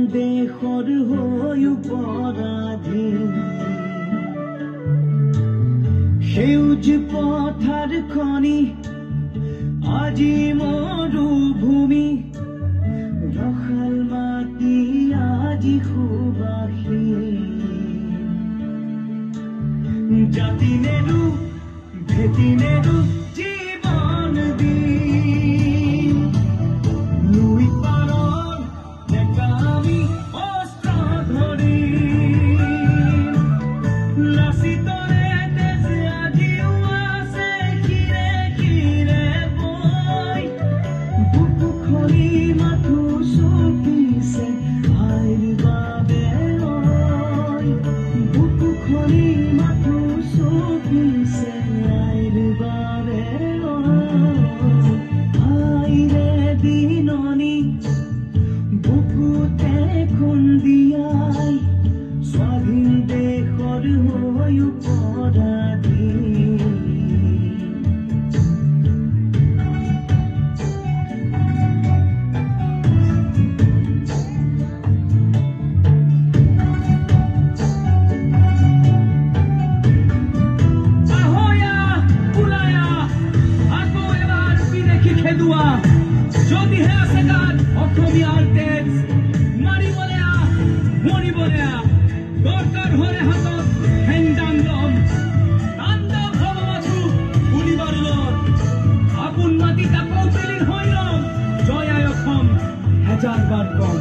দেশৰ হৈ পৰাধীন সেউজ পথাৰ খনি আজি মৰুভূমি ৰসাল মাটি আজি সুবাসী জাতি নেৰু ভেটি নেৰু জীৱন দিন লুই পাৰৰ ডেকা আমি অস্ত্ৰ ধৰি লাচিতৰে তেজ আজিও আছে শিৰে শিৰে বৈ বুকু খনি মাথো চুপিছে আইৰ বাবে বুকু খনি মাথো চুপিছে আইৰ বাবে আইৰে দিননি বুকুতে খুন্দিয়াই স্বাধীন দেশৰ হৈ পৰাধীন যদিহে আছে গাত অসমীয়াৰ তেজ মাৰিবলে মৰিবলে দৰকাৰ হ'লে হাতত হেংদাং ল'ম তাণ্ডৱ হ'ব মাথো গুলিবাৰ লত আপোন মাটিত আকৌ বিলীন হৈ ল'ম জয় আই অসম হেজাৰবাৰ কম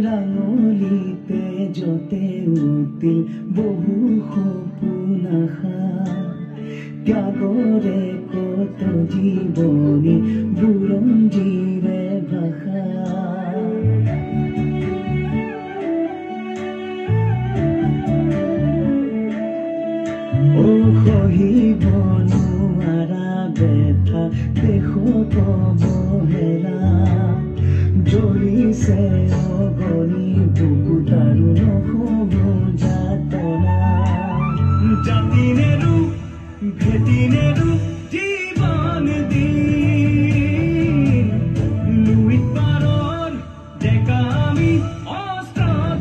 ৰাঙলিতে য'তে উঠিল বহু সপোন আশা ত্যাগৰে কত জীৱনী বুৰঞ্জীৰে ভাষা সহিব নোৱাৰা ব্যথা দেশত অৱহেলা জ্বলিছে অগণি বুকুত আৰু নখ